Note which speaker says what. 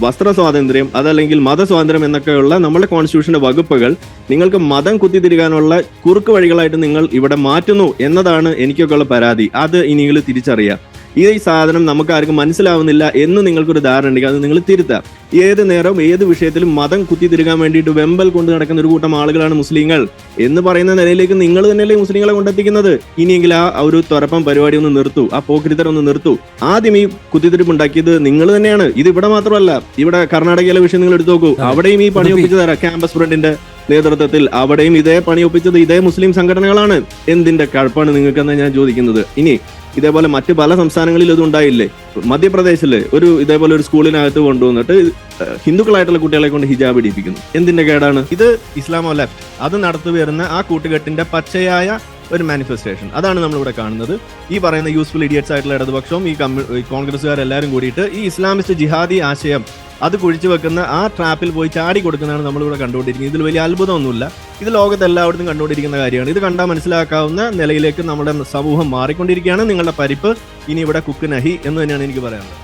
Speaker 1: വസ്ത്ര സ്വാതന്ത്ര്യം അതല്ലെങ്കിൽ മതസ്വാതന്ത്ര്യം എന്നൊക്കെയുള്ള നമ്മുടെ കോൺസ്റ്റിറ്റ്യൂഷന്റെ വകുപ്പുകൾ നിങ്ങൾക്ക് മതം കുത്തിത്തിരികാനുള്ള കുറുക്ക് വഴികളായിട്ട് നിങ്ങൾ ഇവിടെ മാറ്റുന്നു എന്നതാണ് എനിക്കൊക്കെ ഉള്ള പരാതി. അത് ഇനിയെങ്കിലും തിരിച്ചറിയാം. ഈ സാധനം നമുക്ക് ആർക്കും മനസ്സിലാവുന്നില്ല എന്ന് നിങ്ങൾക്കൊരു ധാരണ ഉണ്ടെങ്കിൽ അത് നിങ്ങൾ തിരുത്താം. ഏത് നേരവും ഏത് വിഷയത്തിലും മതം കുത്തിത്തിരിക്കാൻ വേണ്ടിയിട്ട് വെമ്പൽ കൊണ്ട് നടക്കുന്ന ഒരു കൂട്ടം ആളുകളാണ് മുസ്ലിങ്ങൾ എന്ന് പറയുന്ന നിലയിലേക്ക് നിങ്ങൾ തന്നെയല്ലേ മുസ്ലിങ്ങളെ കൊണ്ടെത്തിക്കുന്നത്. ഇനിയെങ്കിൽ ആ ഒരു തുറപ്പം പരിപാടി ഒന്ന് നിർത്തൂ, ആ പോക്കിരിത്തരം ഒന്ന് നിർത്തൂ. ആദ്യം ഈ കുത്തിത്തിരിപ്പ് ഉണ്ടാക്കിയത് നിങ്ങൾ തന്നെയാണ്. ഇത് ഇവിടെ മാത്രമല്ല, ഇവിടെ കർണാടകയിലെ വിഷയം നിങ്ങൾ എടുത്തു നോക്കൂ. അവിടെയും ഈ പണി ഒപ്പിച്ചു തരാം. ക്യാമ്പസ് ഫ്രണ്ടിന്റെ നേതൃത്വത്തിൽ അവിടെയും ഇതേ പണി ഒപ്പിച്ചത് ഇതേ മുസ്ലിം സംഘടനകളാണ്. എന്തിന്റെ കഴപ്പാണ് നിങ്ങൾക്കെന്ന് ഞാൻ ചോദിക്കുന്നത്. ഇനി ഇതേപോലെ മറ്റു പല സംസ്ഥാനങ്ങളിൽ ഇത് ഉണ്ടായില്ലേ? മധ്യപ്രദേശില് ഇതേപോലെ ഒരു സ്കൂളിനകത്ത് കൊണ്ടുവന്നിട്ട് ഹിന്ദുക്കളായിട്ടുള്ള കുട്ടികളെ കൊണ്ട് ഹിജാബ് ഇടിപ്പിക്കുന്നു. എന്തിന്റെ കേടാണ് ഇത്? ഇസ്ലാമോ ലെഫ്റ്റ് അത് നടത്തി വരുന്ന ആ കൂട്ടുകെട്ടിന്റെ പച്ചയായ ഒരു മാനിഫെസ്റ്റേഷൻ അതാണ് നമ്മളിവിടെ കാണുന്നത്. ഈ പറയുന്ന യൂസ്ഫുൾ ഇഡിയറ്റ്സ് ആയിട്ടുള്ള ഇടതുപക്ഷവും ഈ കോൺഗ്രസ്സുകാരെല്ലാവരും കൂടിയിട്ട് ഈ ഇസ്ലാമിസ്റ്റ് ജിഹാദി ആശയം അത് കുഴിച്ചു വെക്കുന്ന ആ ട്രാപ്പിൽ പോയി ചാടി കൊടുക്കുന്നതാണ് നമ്മളിവിടെ കണ്ടുകൊണ്ടിരിക്കുന്നത്. ഇതിൽ വലിയ അത്ഭുതമൊന്നുമില്ല. ഇത് ലോകത്ത് എല്ലായിടത്തും കണ്ടുകൊണ്ടിരിക്കുന്ന കാര്യമാണ്. ഇത് കണ്ടാൽ മനസ്സിലാക്കാവുന്ന നിലയിലേക്ക് നമ്മുടെ സമൂഹം മാറിക്കൊണ്ടിരിക്കുകയാണ്. നിങ്ങളുടെ പരിപ്പ് ഇനി ഇവിടെ കുക്ക് നഹി എന്ന് തന്നെയാണ് എനിക്ക് പറയാനുള്ളത്.